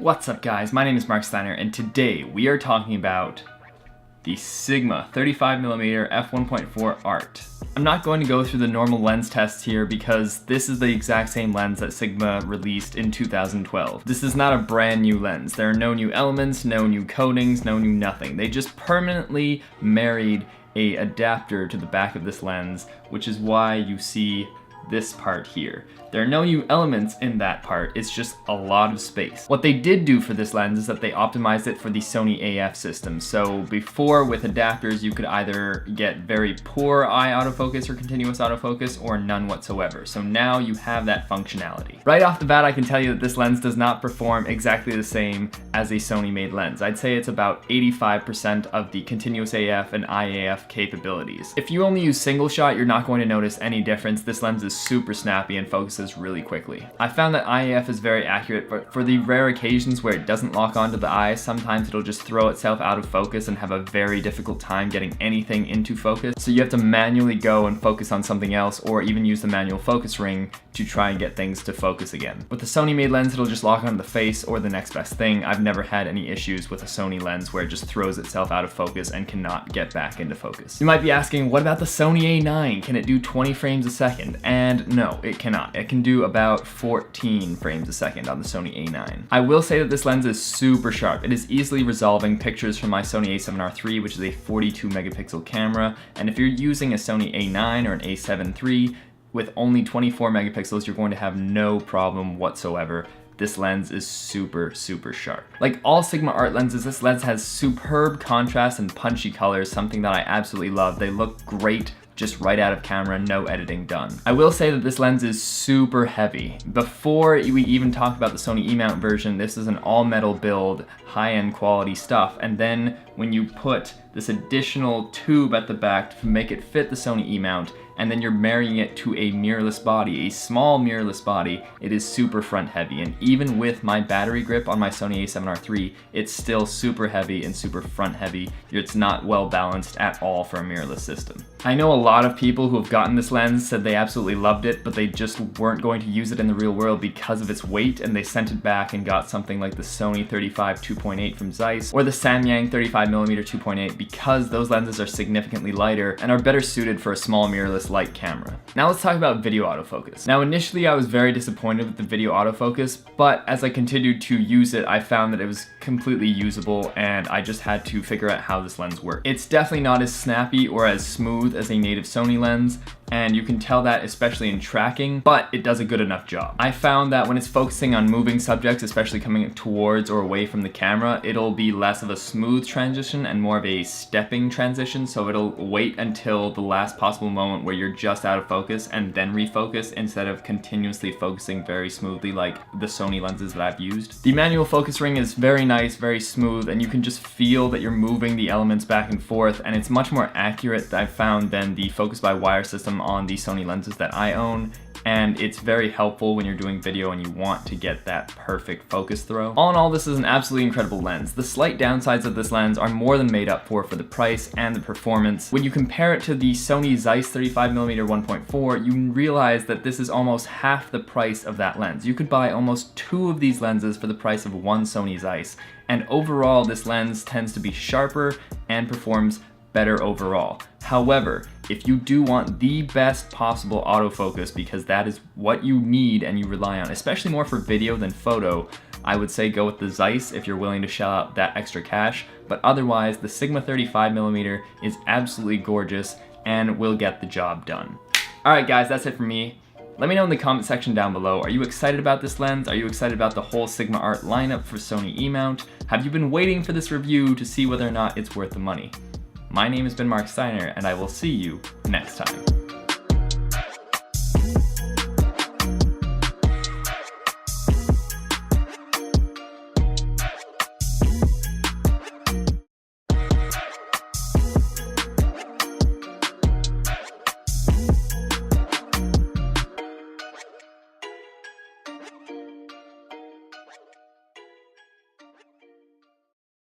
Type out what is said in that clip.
What's up guys, my name is Marc Steiner and today we are talking about the Sigma 35mm f1.4 Art. I'm not going to go through the normal lens tests here because this is the exact same lens that Sigma released in 2012. This is not a brand new lens. There are no new elements, no new coatings, no new nothing. They just permanently married an adapter to the back of this lens, which is why you see this part here. There are no new elements in that part, it's just a lot of space. What they did do for this lens is that they optimized it for the Sony AF system. So before with adapters you could either get very poor eye autofocus or continuous autofocus or none whatsoever. So now you have that functionality. Right off the bat I can tell you that this lens does not perform exactly the same as a Sony made lens. I'd say it's about 85% of the continuous AF and IAF capabilities. If you only use single shot you're not going to notice any difference. This lens is super snappy and focuses really quickly. I found that IAF is very accurate, but for the rare occasions where it doesn't lock onto the eye, sometimes it'll just throw itself out of focus and have a very difficult time getting anything into focus. So you have to manually go and focus on something else or even use the manual focus ring to try and get things to focus again. With the Sony made lens, it'll just lock onto the face or the next best thing. I've never had any issues with a Sony lens where it just throws itself out of focus and cannot get back into focus. You might be asking, what about the Sony A9? Can it do 20 frames a second? And no, it cannot. It can do about 14 frames a second on the Sony A9. I will say that this lens is super sharp. It is easily resolving pictures from my Sony a7R III, which is a 42 megapixel camera, and if you're using a Sony A9 or an a7 III with only 24 megapixels, you're going to have no problem whatsoever. This lens is super sharp. Like all Sigma Art lenses, this lens has superb contrast and punchy colors, something that I absolutely love. They look great just right out of camera, no editing done. I will say that this lens is super heavy. Before we even talk about the Sony E-mount version, this is an all metal build, high-end quality stuff, and then when you put this additional tube at the back to make it fit the Sony E-mount, and then you're marrying it to a mirrorless body, a small mirrorless body, it is super front heavy. And even with my battery grip on my Sony a7R III, it's still super heavy and super front heavy. It's not well balanced at all for a mirrorless system. I know a lot of people who have gotten this lens said they absolutely loved it, but they just weren't going to use it in the real world because of its weight, and they sent it back and got something like the Sony 35 2.8 from Zeiss or the Samyang 35mm 2.8 because those lenses are significantly lighter and are better suited for a small mirrorless light camera. Now let's talk about video autofocus. Now initially I was very disappointed with the video autofocus, but as I continued to use it, I found that it was completely usable and I just had to figure out how this lens worked. It's definitely not as snappy or as smooth as a native Sony lens, and you can tell that especially in tracking, but it does a good enough job. I found that when it's focusing on moving subjects, especially coming towards or away from the camera, it'll be less of a smooth transition and more of a stepping transition, so it'll wait until the last possible moment where you're just out of focus and then refocus instead of continuously focusing very smoothly like the Sony lenses that I've used. The manual focus ring is very nice, very smooth, and you can just feel that you're moving the elements back and forth, and it's much more accurate, I've found, than the focus by wire system on the Sony lenses that I own, and it's very helpful when you're doing video and you want to get that perfect focus throw. All in all, this is an absolutely incredible lens. The slight downsides of this lens are more than made up for the price and the performance. When you compare it to the Sony Zeiss 35mm 1.4, you realize that this is almost half the price of that lens. You could buy almost two of these lenses for the price of one Sony Zeiss, and overall this lens tends to be sharper and performs better overall. However, if you do want the best possible autofocus, because that is what you need and you rely on, especially more for video than photo, I would say go with the Zeiss if you're willing to shell out that extra cash, but otherwise the Sigma 35mm is absolutely gorgeous and will get the job done. Alright guys, that's it for me. Let me know in the comment section down below, are you excited about this lens? Are you excited about the whole Sigma Art lineup for Sony E-mount? Have you been waiting for this review to see whether or not it's worth the money? My name has been Marc Steiner, and I will see you next time.